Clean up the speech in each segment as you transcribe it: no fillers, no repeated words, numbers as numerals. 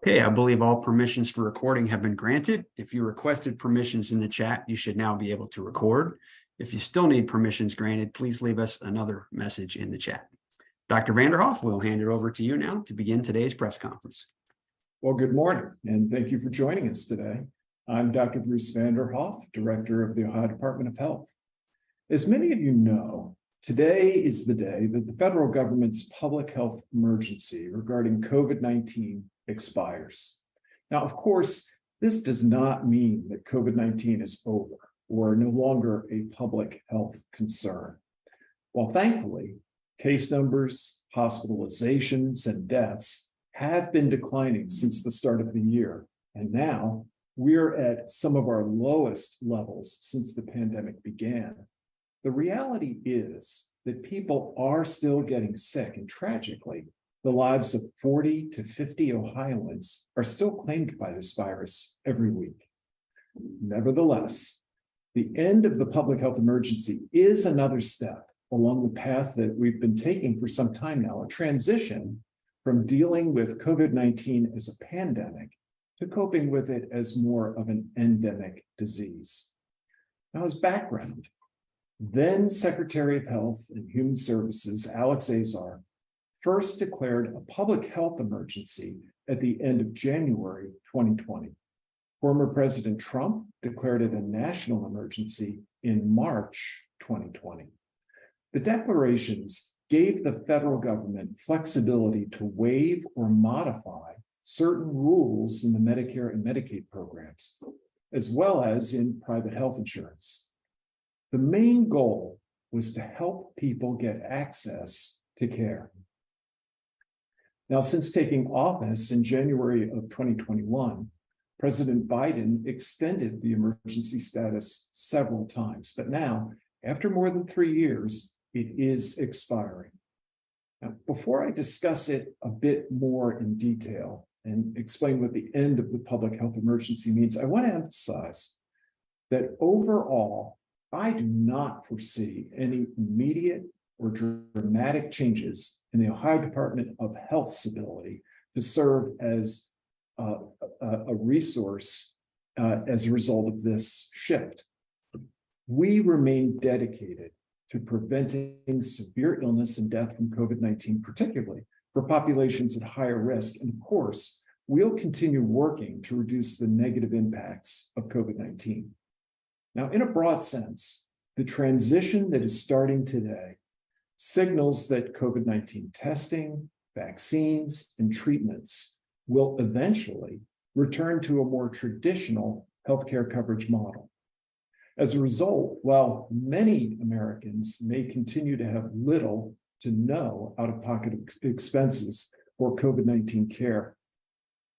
Okay, I believe all permissions for recording have been granted. If you requested permissions in the chat, you should now be able to record. If you still need permissions granted, please leave us another message in the chat. Dr. Vanderhoff, we'll hand it over to you now to begin today's press conference. Well, good morning, and thank you for joining us today. I'm Dr. Bruce Vanderhoff, Director of the Ohio Department of Health. As many of you know, today is the day that the federal government's public health emergency regarding COVID-19 expires. Now, of course, this does not mean that COVID-19 is over or no longer a public health concern. While thankfully, case numbers, hospitalizations, and deaths have been declining since the start of the year, and now we're at some of our lowest levels since the pandemic began. The reality is that people are still getting sick, and tragically, the lives of 40 to 50 Ohioans are still claimed by this virus every week. Nevertheless, the end of the public health emergency is another step along the path that we've been taking for some time now, a transition from dealing with COVID-19 as a pandemic to coping with it as more of an endemic disease. Now, as background, then Secretary of Health and Human Services, Alex Azar, first declared a public health emergency at the end of January 2020. Former President Trump declared it a national emergency in March 2020. The declarations gave the federal government flexibility to waive or modify certain rules in the Medicare and Medicaid programs, as well as in private health insurance. The main goal was to help people get access to care. Now, since taking office in January of 2021, President Biden extended the emergency status several times, but now, after more than 3 years, it is expiring. Now, before I discuss it a bit more in detail and explain what the end of the public health emergency means, I want to emphasize that overall, I do not foresee any immediate or dramatic changes in the Ohio Department of Health's ability to serve as a resource as a result of this shift. We remain dedicated to preventing severe illness and death from COVID-19, particularly for populations at higher risk. And of course, we'll continue working to reduce the negative impacts of COVID-19. Now, in a broad sense, the transition that is starting today signals that COVID-19 testing, vaccines, and treatments will eventually return to a more traditional healthcare coverage model. As a result, while many Americans may continue to have little to no out-of-pocket expenses for COVID-19 care,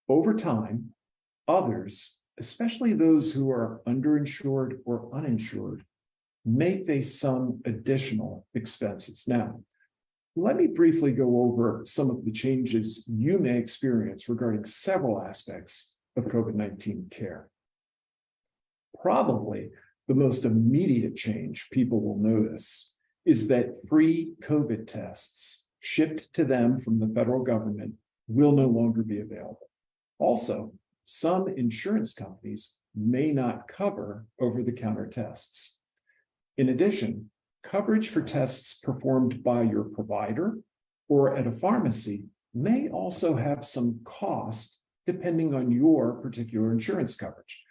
over time, others, especially those who are underinsured or uninsured, may face some additional expenses. Now, let me briefly go over some of the changes you may experience regarding several aspects of COVID-19 care. Probably the most immediate change people will notice is that free COVID tests shipped to them from the federal government will no longer be available. Also, some insurance companies may not cover over-the-counter tests. In addition, coverage for tests performed by your provider or at a pharmacy may also have some cost depending on your particular insurance coverage.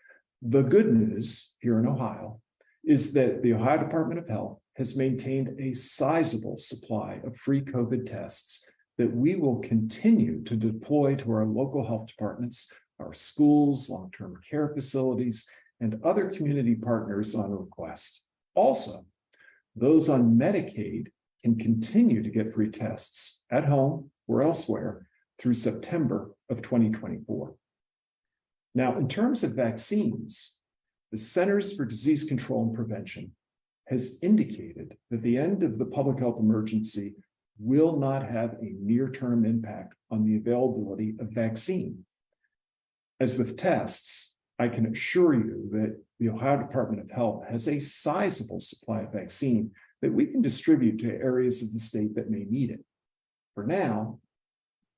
The good news here in Ohio is that the Ohio Department of Health has maintained a sizable supply of free COVID tests that we will continue to deploy to our local health departments, our schools, long-term care facilities, and other community partners on request. Also, those on Medicaid can continue to get free tests at home or elsewhere through September of 2024. Now, in terms of vaccines, the Centers for Disease Control and Prevention has indicated that the end of the public health emergency will not have a near-term impact on the availability of vaccine. As with tests, I can assure you that the Ohio Department of Health has a sizable supply of vaccine that we can distribute to areas of the state that may need it. For now,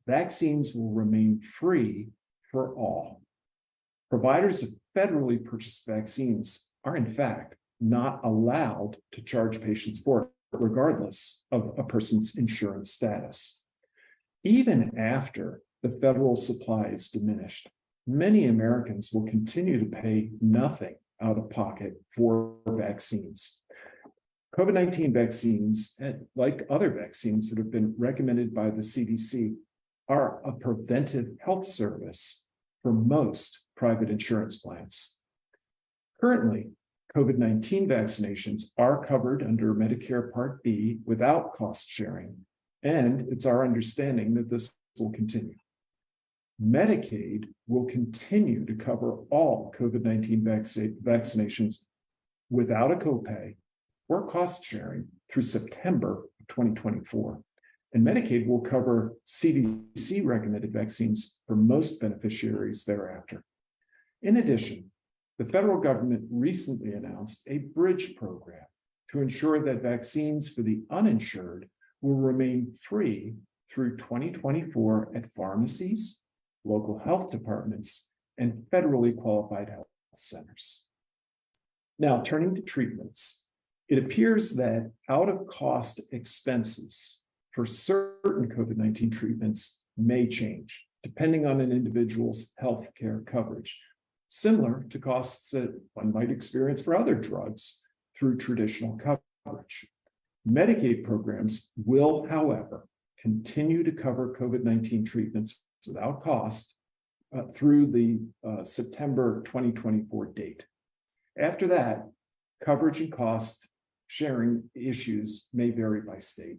vaccines will remain free for all. Providers of federally purchased vaccines are, in fact, not allowed to charge patients for it, regardless of a person's insurance status. Even after the federal supply is diminished, many Americans will continue to pay nothing out of pocket for vaccines. COVID-19 vaccines, like other vaccines that have been recommended by the CDC, are a preventive health service for most private insurance plans. Currently, COVID-19 vaccinations are covered under Medicare Part B without cost sharing, and it's our understanding that this will continue. Medicaid will continue to cover all COVID-19 vaccinations without a copay or cost sharing through September of 2024. And Medicaid will cover CDC recommended vaccines for most beneficiaries thereafter. In addition, the federal government recently announced a bridge program to ensure that vaccines for the uninsured will remain free through 2024 at pharmacies, local health departments, and federally qualified health centers. Now, turning to treatments, it appears that out-of-cost expenses for certain COVID-19 treatments may change, depending on an individual's healthcare coverage, similar to costs that one might experience for other drugs through traditional coverage. Medicaid programs will, however, continue to cover COVID-19 treatments without cost through the September 2024 date. After that, coverage and cost sharing issues may vary by state.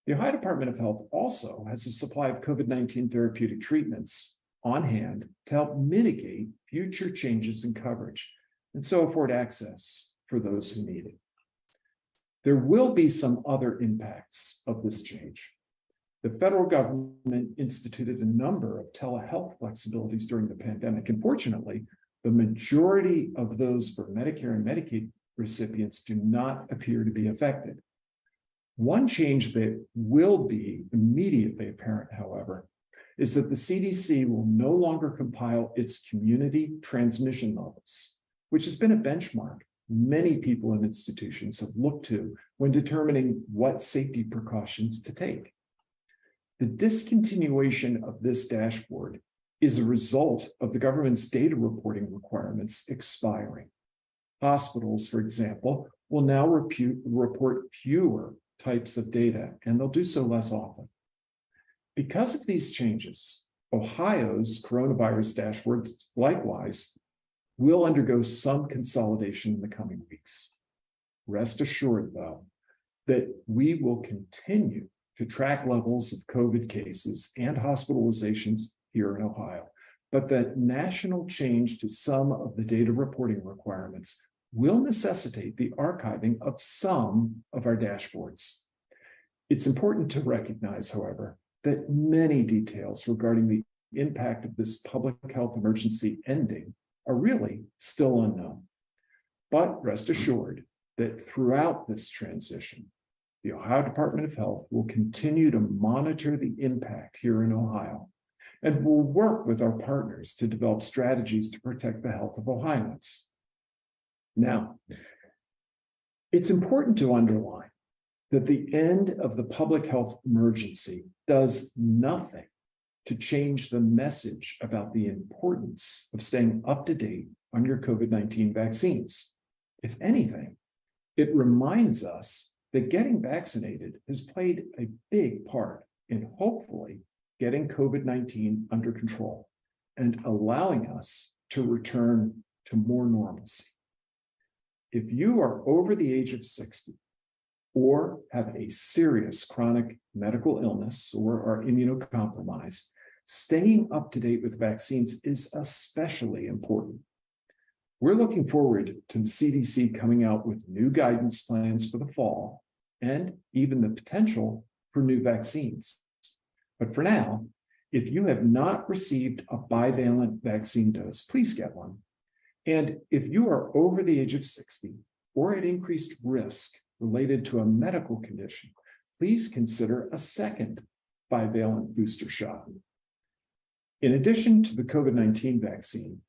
The Ohio Department of Health also has a supply of COVID-19 therapeutic treatments on hand to help mitigate future changes in coverage and so afford access for those who need it. There will be some other impacts of this change. The federal government instituted a number of telehealth flexibilities during the pandemic, and fortunately, the majority of those for Medicare and Medicaid recipients do not appear to be affected. One change that will be immediately apparent, however, is that the CDC will no longer compile its community transmission levels, which has been a benchmark many people and institutions have looked to when determining what safety precautions to take. The discontinuation of this dashboard is a result of the government's data reporting requirements expiring. Hospitals, for example, will now report fewer types of data, and they'll do so less often. Because of these changes, Ohio's coronavirus dashboard likewise will undergo some consolidation in the coming weeks. Rest assured, though, that we will continue to track levels of COVID cases and hospitalizations here in Ohio, but that national change to some of the data reporting requirements will necessitate the archiving of some of our dashboards. It's important to recognize, however, that many details regarding the impact of this public health emergency ending are really still unknown. But rest assured that throughout this transition, the Ohio Department of Health will continue to monitor the impact here in Ohio and will work with our partners to develop strategies to protect the health of Ohioans. Now, it's important to underline that the end of the public health emergency does nothing to change the message about the importance of staying up to date on your COVID-19 vaccines. If anything, it reminds us that getting vaccinated has played a big part in hopefully getting COVID-19 under control and allowing us to return to more normalcy. If you are over the age of 60 or have a serious chronic medical illness or are immunocompromised, staying up to date with vaccines is especially important. We're looking forward to the CDC coming out with new guidance plans for the fall and even the potential for new vaccines. But for now, if you have not received a bivalent vaccine dose, please get one. And if you are over the age of 60 or at increased risk related to a medical condition, please consider a second bivalent booster shot. In addition to the COVID-19 vaccine,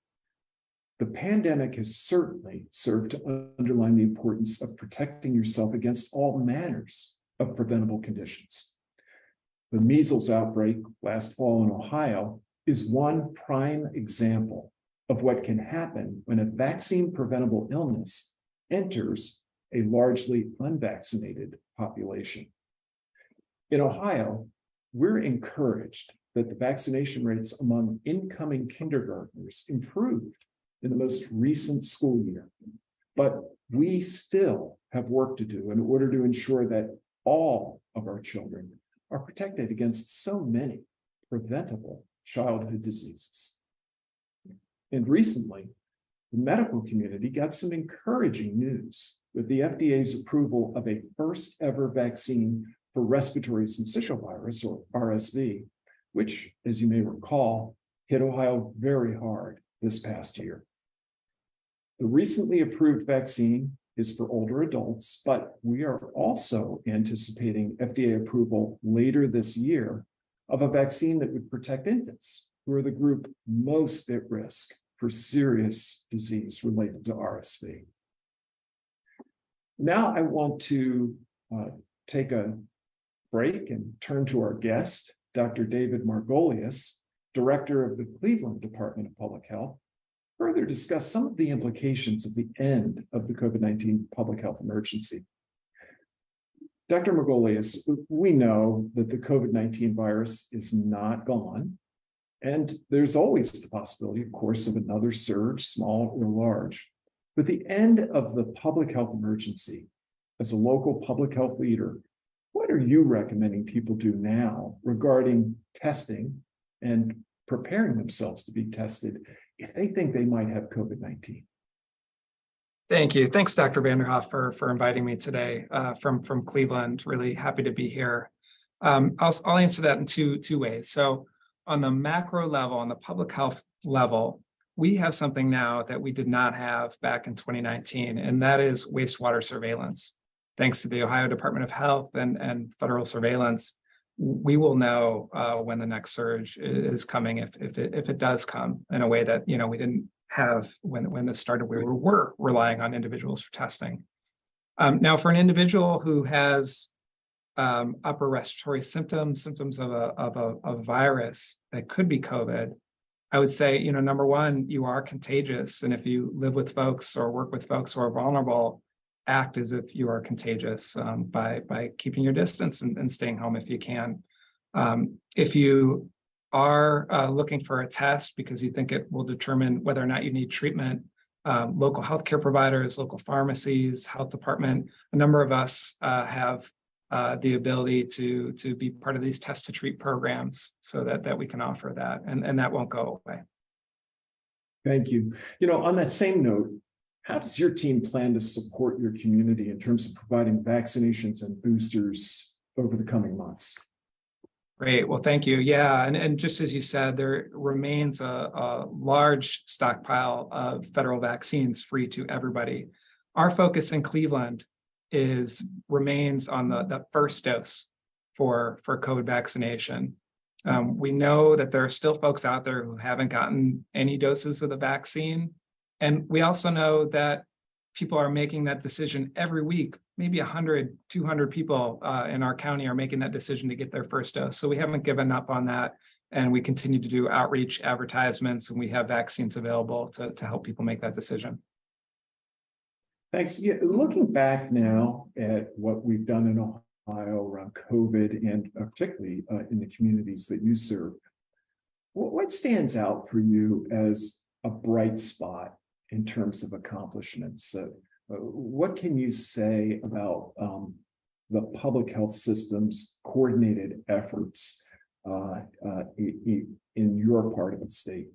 the pandemic has certainly served to underline the importance of protecting yourself against all manners of preventable conditions. The measles outbreak last fall in Ohio is one prime example of what can happen when a vaccine-preventable illness enters a largely unvaccinated population. In Ohio, we're encouraged that the vaccination rates among incoming kindergartners improved in the most recent school year, but we still have work to do in order to ensure that all of our children are protected against so many preventable childhood diseases. And recently, the medical community got some encouraging news with the FDA's approval of a first ever vaccine for respiratory syncytial virus, or RSV, which, as you may recall, hit Ohio very hard this past year. The recently approved vaccine is for older adults, but we are also anticipating FDA approval later this year of a vaccine that would protect infants, who are the group most at risk for serious disease related to RSV. Now I want to take a break and turn to our guest, Dr. David Margolius, Director of the Cleveland Department of Public Health, further discuss some of the implications of the end of the COVID-19 public health emergency. Dr. Margolius, we know that the COVID-19 virus is not gone, and there's always the possibility, of course, of another surge, small or large. With the end of the public health emergency, as a local public health leader, what are you recommending people do now regarding testing and preparing themselves to be tested if they think they might have COVID-19? Thank you. Thanks, Dr. Vanderhoff, for inviting me today from Cleveland. Really happy to be here. I'll answer that in two ways. So on the macro level, on the public health level, we have something now that we did not have back in 2019, and that is wastewater surveillance. Thanks to the Ohio Department of Health and federal surveillance, we will know when the next surge is coming, if it does come, in a way that we didn't have when this started. We were relying on individuals for testing. Now, for an individual who has upper respiratory symptoms of a virus that could be COVID, I would say, number one, you are contagious, and if you live with folks or work with folks who are vulnerable, act as if you are contagious by keeping your distance and staying home if you can. If you are looking for a test because you think it will determine whether or not you need treatment, local healthcare providers, local pharmacies, health department, a number of us have the ability to be part of these test to treat programs so that we can offer that, and that won't go away. Thank you. On that same note, how does your team plan to support your community in terms of providing vaccinations and boosters over the coming months? Great. Well, thank you. Yeah, and just as you said, there remains a large stockpile of federal vaccines free to everybody. Our focus in Cleveland remains on the first dose for COVID vaccination. We know that there are still folks out there who haven't gotten any doses of the vaccine. And we also know that people are making that decision every week. Maybe 100, 200 people in our county are making that decision to get their first dose. So we haven't given up on that. And we continue to do outreach advertisements, and we have vaccines available to help people make that decision. Thanks. Yeah, looking back now at what we've done in Ohio around COVID, and particularly in the communities that you serve, what stands out for you as a bright spot in terms of accomplishments? What can you say about the public health system's coordinated efforts in your part of the state?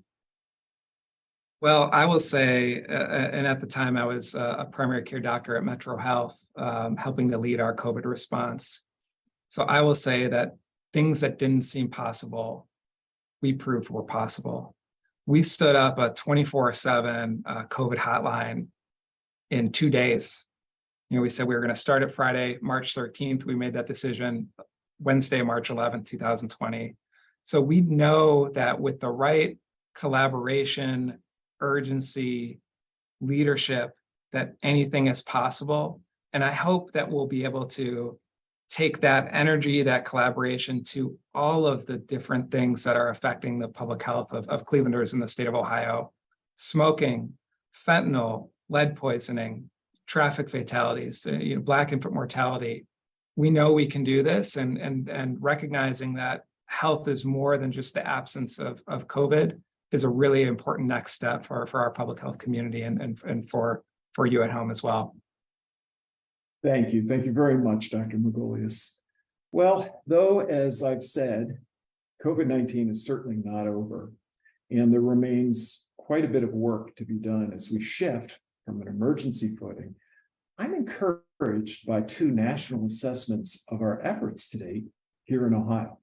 Well, I will say, and at the time I was a primary care doctor at Metro Health, helping to lead our COVID response. So I will say that things that didn't seem possible, we proved were possible. We stood up a 24/7 COVID hotline in 2 days. We said we were going to start it Friday, March 13th. We made that decision Wednesday, March 11th, 2020. So we know that with the right collaboration, urgency, leadership, that anything is possible. And I hope that we'll be able to take that energy, that collaboration to all of the different things that are affecting the public health of Clevelanders in the state of Ohio. Smoking, fentanyl, lead poisoning, traffic fatalities, Black infant mortality. We know we can do this, and recognizing that health is more than just the absence of COVID is a really important next step for our public health community and for you at home as well. Thank you. Thank you very much, Dr. Magolius. Well, though, as I've said, COVID-19 is certainly not over, and there remains quite a bit of work to be done as we shift from an emergency footing. I'm encouraged by two national assessments of our efforts to date here in Ohio.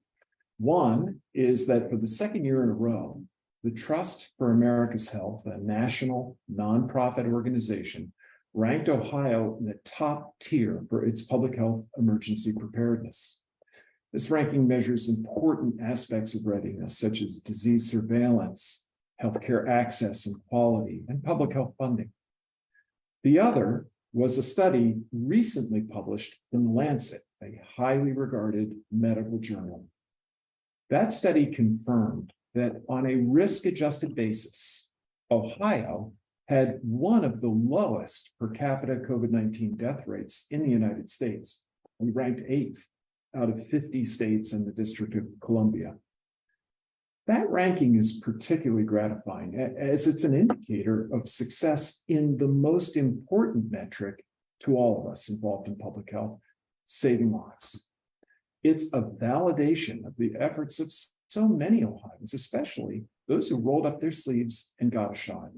One is that for the second year in a row, the Trust for America's Health, a national nonprofit organization, ranked Ohio in the top tier for its public health emergency preparedness. This ranking measures important aspects of readiness, such as disease surveillance, healthcare access and quality, and public health funding. The other was a study recently published in The Lancet, a highly regarded medical journal. That study confirmed that on a risk-adjusted basis, Ohio had one of the lowest per capita COVID-19 death rates in the United States. We ranked 8th out of 50 states in the District of Columbia. That ranking is particularly gratifying, as it's an indicator of success in the most important metric to all of us involved in public health, saving lives. It's a validation of the efforts of so many Ohioans, especially those who rolled up their sleeves and got a shot.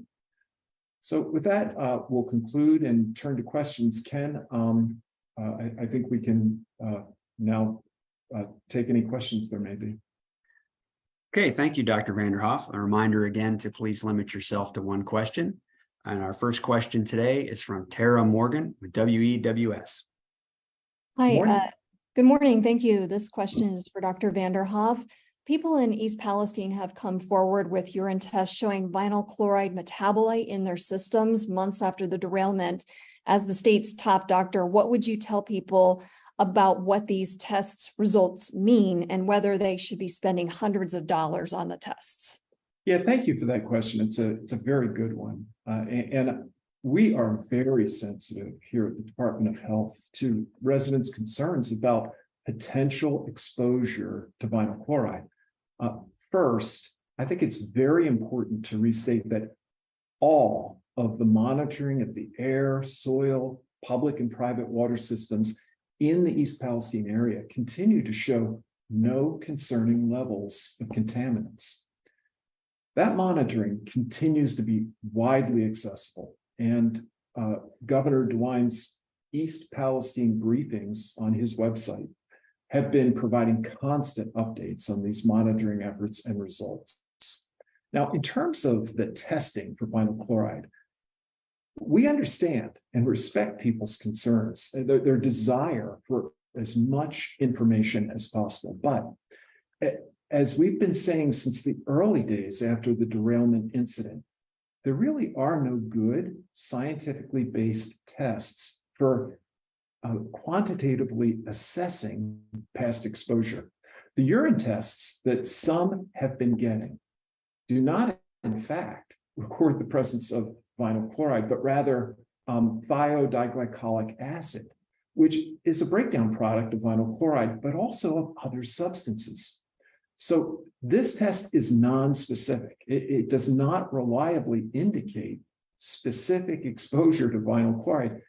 So with that, we'll conclude and turn to questions. Ken, I think we can now take any questions there may be. Okay, thank you, Dr. Vanderhoff. A reminder again to please limit yourself to one question. And our first question today is from Tara Morgan with WEWS. Hi, good morning. Thank you. This question is for Dr. Vanderhoff. People in East Palestine have come forward with urine tests showing vinyl chloride metabolite in their systems months after the derailment. As the state's top doctor, what would you tell people about what these tests results mean and whether they should be spending hundreds of dollars on the tests? Yeah, thank you for that question. It's a very good one. And we are very sensitive here at the Department of Health to residents' concerns about potential exposure to vinyl chloride. First, I think it's very important to restate that all of the monitoring of the air, soil, public and private water systems in the East Palestine area continue to show no concerning levels of contaminants. That monitoring continues to be widely accessible, and Governor DeWine's East Palestine briefings on his website have been providing constant updates on these monitoring efforts and results. Now, in terms of the testing for vinyl chloride, we understand and respect people's concerns, their desire for as much information as possible. But as we've been saying since the early days after the derailment incident, there really are no good scientifically based tests for quantitatively assessing past exposure. The urine tests that some have been getting do not, in fact, record the presence of vinyl chloride, but rather thiodiglycolic acid, which is a breakdown product of vinyl chloride, but also of other substances. So this test is non-specific. It does not reliably indicate specific exposure to vinyl chloride.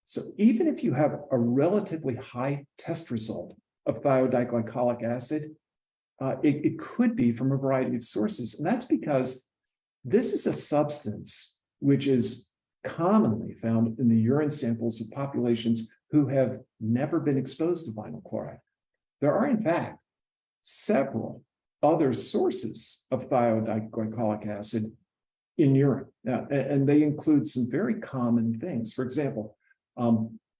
So even if you have a relatively high test result of thiodiglycolic acid, it could be from a variety of sources. And that's because this is a substance which is commonly found in the urine samples of populations who have never been exposed to vinyl chloride. There are, in fact, several other sources of thiodiglycolic acid in urine. And they include some very common things. For example,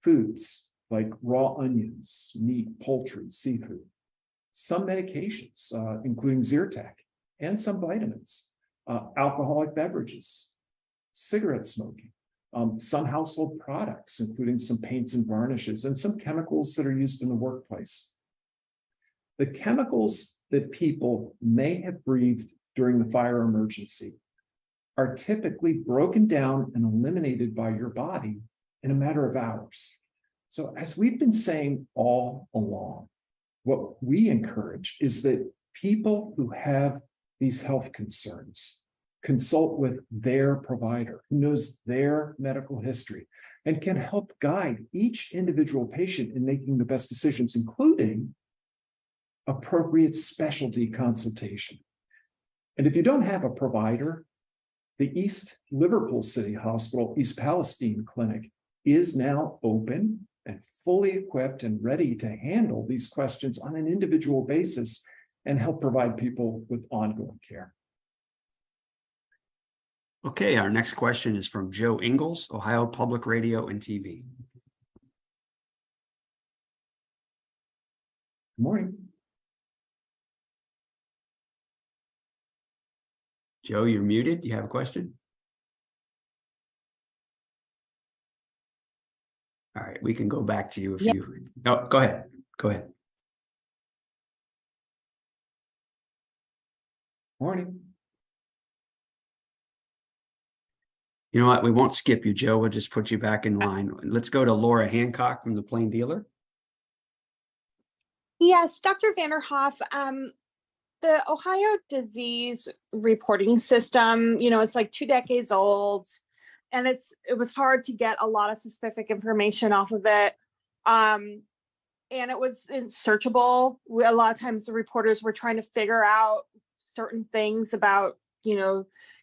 foods like raw onions, meat, poultry, seafood. some medications, including Zyrtec, and some vitamins, alcoholic beverages, cigarette smoking, some household products, including some paints and varnishes, and some chemicals that are used in the workplace. The chemicals that people may have breathed during the fire emergency are typically broken down and eliminated by your body in a matter of hours. So as we've been saying all along, what we encourage is that people who have these health concerns consult with their provider who knows their medical history and can help guide each individual patient in making the best decisions, including appropriate specialty consultation. And if you don't have a provider, the East Liverpool City Hospital, East Palestine Clinic is now open and fully equipped and ready to handle these questions on an individual basis and help provide people with ongoing care. Okay, our next question is from Joe Ingalls, Ohio Public Radio and TV. Good morning. Joe, you're muted. You have a question? All right, we can go back to you if you. No, go ahead. Go ahead. Morning. You know what? We won't skip you, Joe. We'll just put you back in line. Let's go to Laura Hancock from the Plain Dealer. Yes, Dr. Vanderhoff, the Ohio disease reporting system, it's like 2 decades old, and it was hard to get a lot of specific information off of it. And it was searchable. A lot of times the reporters were trying to figure out certain things about,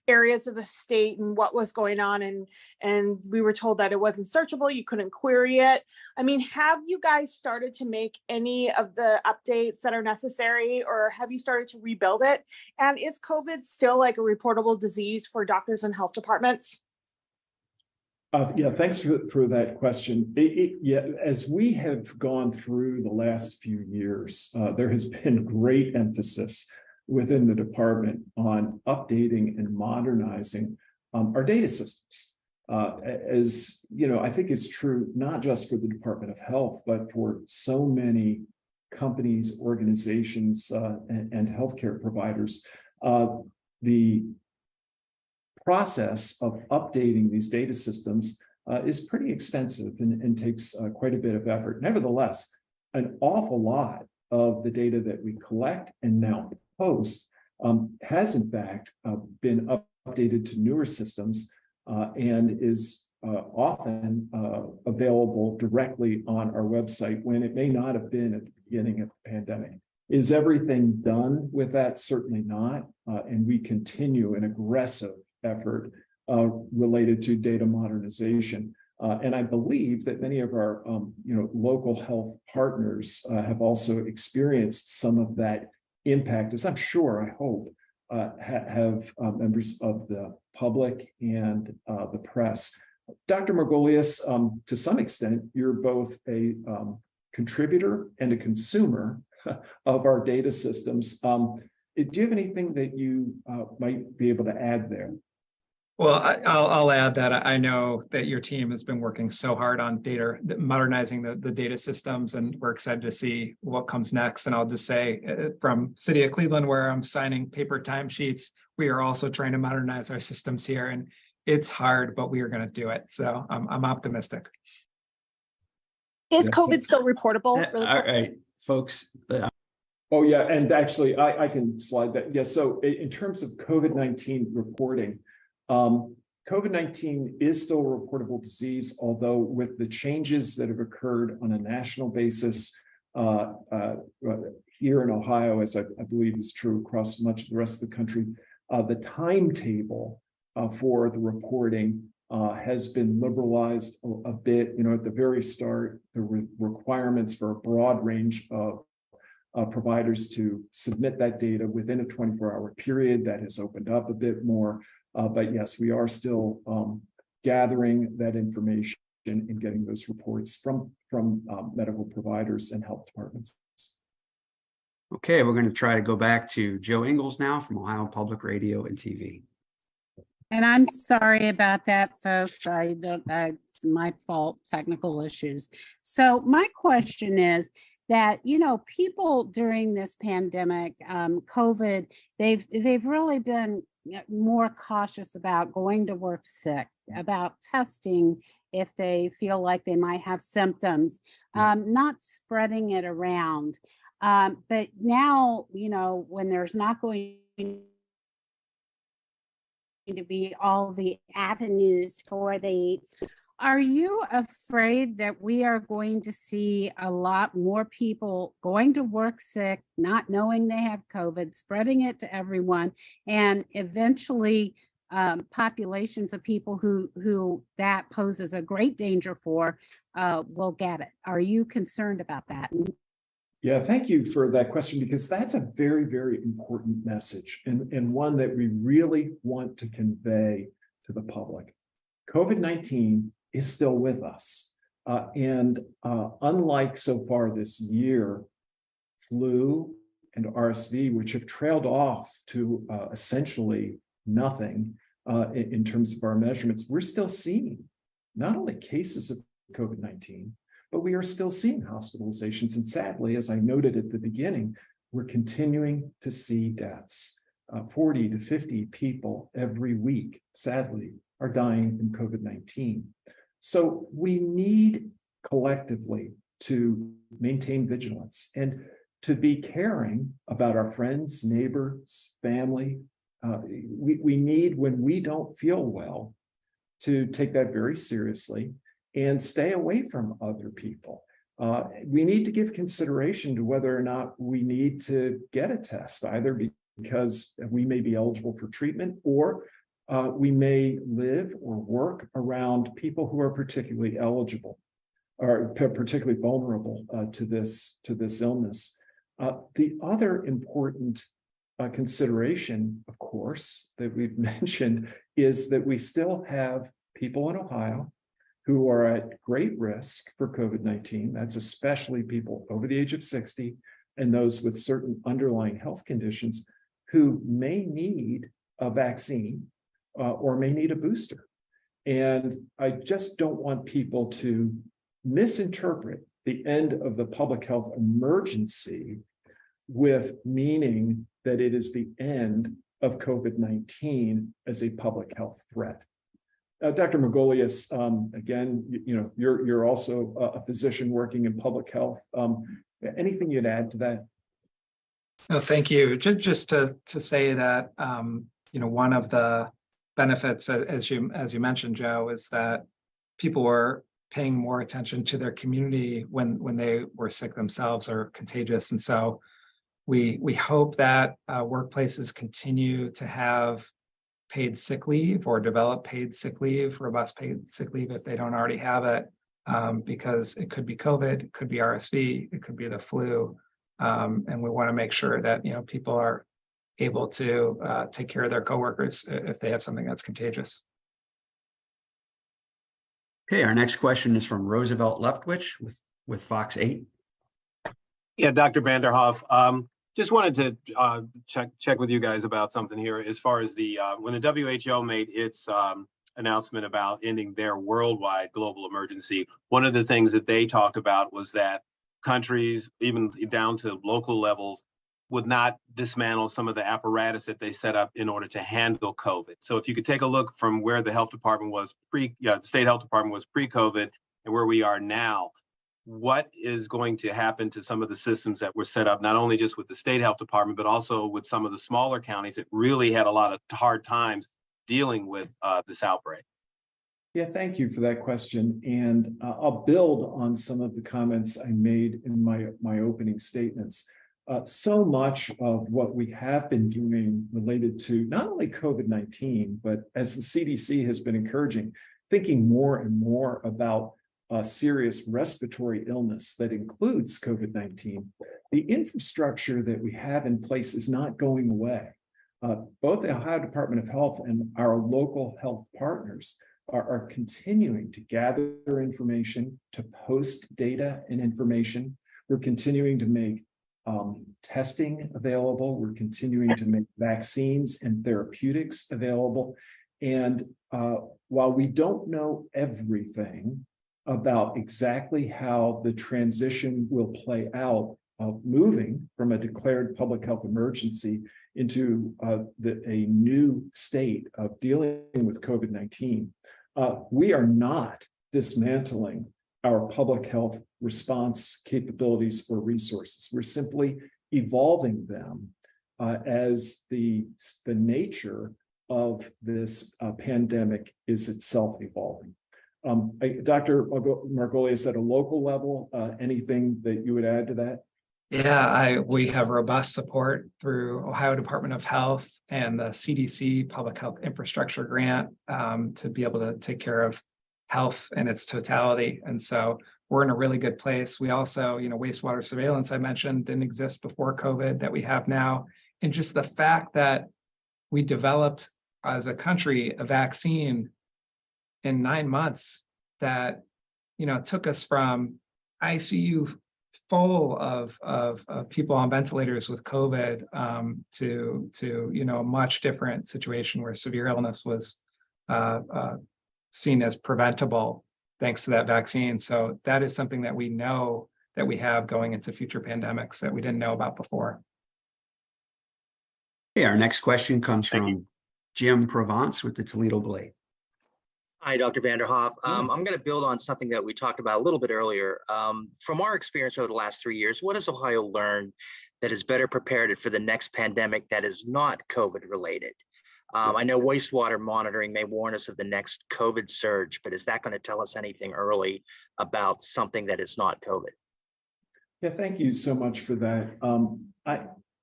areas of the state and what was going on. And we were told that it wasn't searchable. You couldn't query it. I mean, have you guys started to make any of the updates that are necessary, or have you started to rebuild it? And is COVID still like a reportable disease for doctors and health departments? Yeah, thanks for that question. As we have gone through the last few years, there has been great emphasis within the department on updating and modernizing our data systems. As you know, I think it's true not just for the Department of Health, but for so many companies, organizations, and healthcare providers. The process of updating these data systems is pretty extensive and takes quite a bit of effort. Nevertheless, an awful lot of the data that we collect and now post has in fact been updated to newer systems and is often available directly on our website when it may not have been at the beginning of the pandemic. Is everything done with that? Certainly not. And we continue an aggressive effort related to data modernization. And I believe that many of our local health partners have also experienced some of that impact, as I'm sure, I hope, have members of the public and the press. Dr. Margolius, to some extent, you're both a contributor and a consumer of our data systems. Do you have anything that you might be able to add there? Well, I'll add that I know that your team has been working so hard on modernizing the data systems, and we're excited to see what comes next. And I'll just say, from City of Cleveland, where I'm signing paper timesheets, we are also trying to modernize our systems here, and it's hard, but we are going to do it. So I'm optimistic. Is COVID still reportable? All right, folks. Oh yeah, and actually, I can slide that. Yeah, so in terms of COVID-19 reporting, COVID-19 is still a reportable disease, although with the changes that have occurred on a national basis here in Ohio, as I believe is true across much of the rest of the country, the timetable for the reporting has been liberalized a bit. At the very start, the requirements for a broad range of providers to submit that data within a 24-hour period, that has opened up a bit more. But yes, we are still gathering that information and getting those reports from medical providers and health departments. Okay, we're going to try to go back to Joe Ingles now from Ohio Public Radio and TV. And I'm sorry about that, folks. It's my fault, technical issues. So my question is that, people during this pandemic, COVID, they've really been more cautious about going to work sick, about testing if they feel like they might have symptoms, not spreading it around. But now, when there's not going to be all the avenues for these, are you afraid that we are going to see a lot more people going to work sick, not knowing they have COVID, spreading it to everyone, and eventually populations of people who that poses a great danger for will get it? Are you concerned about that? Yeah, thank you for that question, because that's a very, very important message and one that we really want to convey to the public. COVID-19 is still with us. And unlike so far this year, flu and RSV, which have trailed off to essentially nothing in terms of our measurements, we're still seeing not only cases of COVID-19, but we are still seeing hospitalizations. And sadly, as I noted at the beginning, we're continuing to see deaths. 40 to 50 people every week, sadly, are dying in COVID-19. So we need collectively to maintain vigilance and to be caring about our friends, neighbors, family. We need, when we don't feel well, to take that very seriously and stay away from other people. We need to give consideration to whether or not we need to get a test, either because we may be eligible for treatment, or we may live or work around people who are particularly eligible or particularly vulnerable to this illness. The other important consideration, of course, that we've mentioned is that we still have people in Ohio who are at great risk for COVID-19. That's especially people over the age of 60 and those with certain underlying health conditions who may need a vaccine or may need a booster. And I just don't want people to misinterpret the end of the public health emergency with meaning that it is the end of COVID-19 as a public health threat. Dr. Margolius, again, you're also a physician working in public health. Anything you'd add to that? No, thank you. Just to say that one of the benefits, as you mentioned, Joe, is that people were paying more attention to their community when they were sick themselves or contagious, and so we hope that workplaces continue to have paid sick leave or develop paid sick leave, robust paid sick leave if they don't already have it, because it could be COVID, it could be RSV, it could be the flu, and we want to make sure that people are able to take care of their coworkers if they have something that's contagious. Okay, our next question is from Roosevelt Leftwich with Fox 8. Yeah, Dr. Vanderhoff. Just wanted to check with you guys about something here as far as the when the WHO made its announcement about ending their worldwide global emergency. One of the things that they talked about was that countries, even down to local levels, would not dismantle some of the apparatus that they set up in order to handle COVID. So if you could take a look from where the health department was the state health department was pre-COVID and where we are now, what is going to happen to some of the systems that were set up, not only just with the state health department, but also with some of the smaller counties that really had a lot of hard times dealing with this outbreak? Yeah, thank you for that question. And I'll build on some of the comments I made in my opening statements. So much of what we have been doing related to not only COVID-19, but as the CDC has been encouraging, thinking more and more about a serious respiratory illness that includes COVID-19, the infrastructure that we have in place is not going away. Both the Ohio Department of Health and our local health partners are continuing to gather information, to post data and information. We're continuing to make testing available. We're continuing to make vaccines and therapeutics available. And while we don't know everything about exactly how the transition will play out of moving from a declared public health emergency into a new state of dealing with COVID-19, we are not dismantling our public health response capabilities or resources. We're simply evolving them as the nature of this pandemic is itself evolving. Dr. Margolius, at a local level, anything that you would add to that? Yeah, we have robust support through Ohio Department of Health and the CDC Public Health Infrastructure Grant to be able to take care of health in its totality. And so we're in a really good place. We also, wastewater surveillance, I mentioned, didn't exist before COVID that we have now. And just the fact that we developed as a country a vaccine in 9 months that, took us from ICU full of people on ventilators with COVID to a much different situation where severe illness was seen as preventable thanks to that vaccine. So that is something that we know that we have going into future pandemics that we didn't know about before. Okay, our next question comes from Jim Provence with the Toledo Blade. Hi, Dr. Vanderhoff. I'm going to build on something that we talked about a little bit earlier. From our experience over the last 3 years, what has Ohio learned that is better prepared for the next pandemic that is not COVID related? I know wastewater monitoring may warn us of the next COVID surge, but is that going to tell us anything early about something that is not COVID? Yeah, thank you so much for that.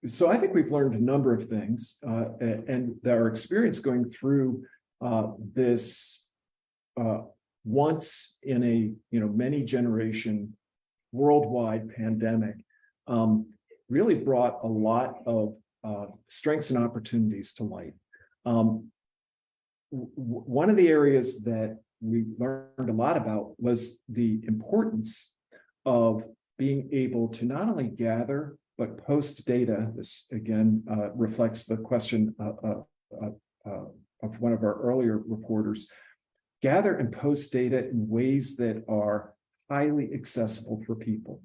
So I think we've learned a number of things, and our experience going through this once in a many generation worldwide pandemic really brought a lot of strengths and opportunities to light. One of the areas that we learned a lot about was the importance of being able to not only gather but post data. This again reflects the question of one of our earlier reporters. Gather and post data in ways that are highly accessible for people.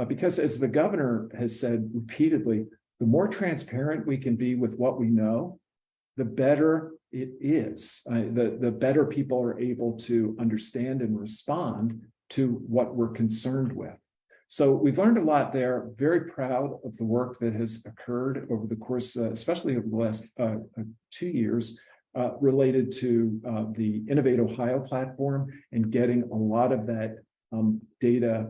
Because as the governor has said repeatedly, the more transparent we can be with what we know, the better it is. The better people are able to understand and respond to what we're concerned with. So we've learned a lot there. Very proud of the work that has occurred over the course, especially over the last 2 years, related to the Innovate Ohio platform and getting a lot of that data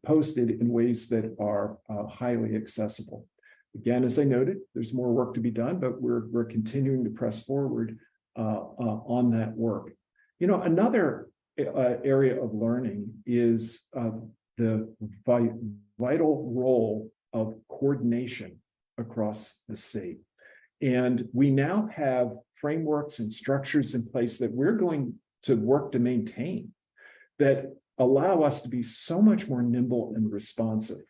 posted in ways that are highly accessible. Again, as I noted, there's more work to be done, but we're continuing to press forward on that work. Another area of learning is the vital role of coordination across the state. And we now have frameworks and structures in place that we're going to work to maintain that allow us to be so much more nimble and responsive.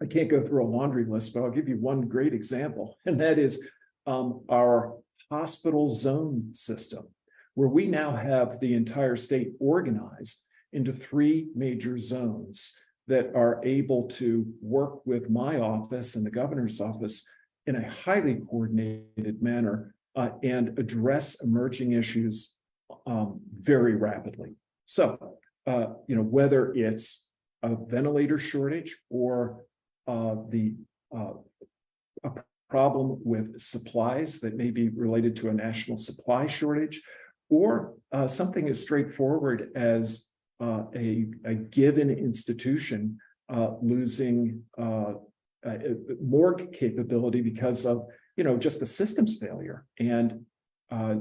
I can't go through a laundry list, but I'll give you one great example, and that is our hospital zone system, where we now have the entire state organized into 3 major zones that are able to work with my office and the governor's office in a highly coordinated manner and address emerging issues very rapidly. So, whether it's a ventilator shortage or a problem with supplies that may be related to a national supply shortage, or something as straightforward as a given institution losing morgue capability because of just a systems failure and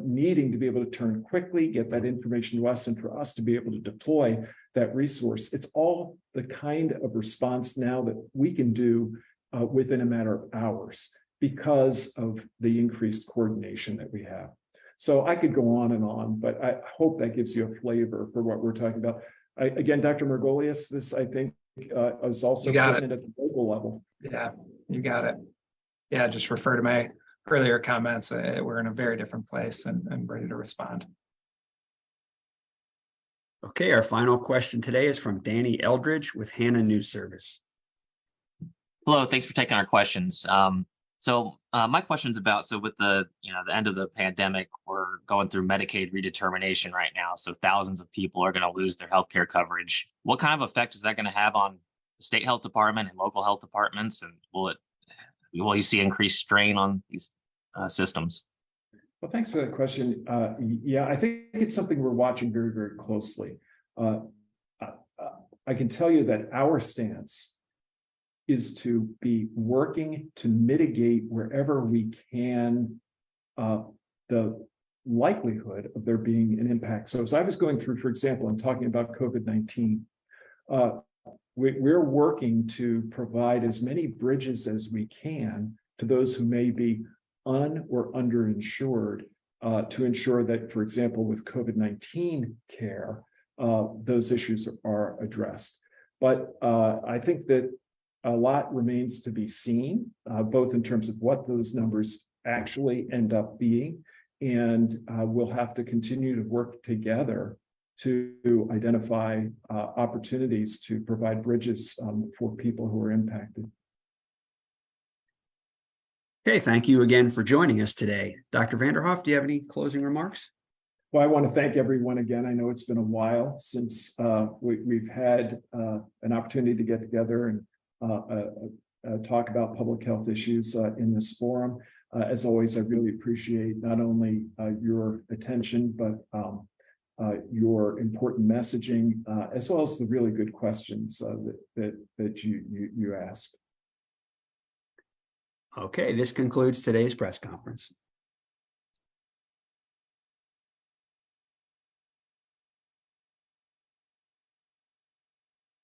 needing to be able to turn quickly, get that information to us, and for us to be able to deploy that resource. It's all the kind of response now that we can do within a matter of hours because of the increased coordination that we have. So I could go on and on, but I hope that gives you a flavor for what we're talking about. Again, Dr. Margolius, this I think is also You got putting it at the local level. Yeah, you got it. Yeah, just refer to my earlier comments. We're in a very different place and ready to respond. Okay, our final question today is from Danny Eldridge with Hannah News Service. Hello, thanks for taking our questions. My question's about, so with the end of the pandemic, we're going through Medicaid redetermination right now. So thousands of people are going to lose their healthcare coverage. What kind of effect is that going to have on the state health department and local health departments? And will you see increased strain on these systems? Well, thanks for that question. Yeah, I think it's something we're watching very, very closely. I can tell you that our stance is to be working to mitigate wherever we can the likelihood of there being an impact. So as I was going through, for example, I'm talking about COVID-19, we're working to provide as many bridges as we can to those who may be or underinsured to ensure that, for example, with COVID-19 care, those issues are addressed. But I think that a lot remains to be seen, both in terms of what those numbers actually end up being, and we'll have to continue to work together to identify opportunities to provide bridges for people who are impacted. Okay, thank you again for joining us today. Dr. Vanderhoff, do you have any closing remarks? Well, I want to thank everyone again. I know it's been a while since we've had an opportunity to get together and talk about public health issues in this forum. As always, I really appreciate not only your attention, but your important messaging, as well as the really good questions that you asked. Okay, this concludes today's press conference.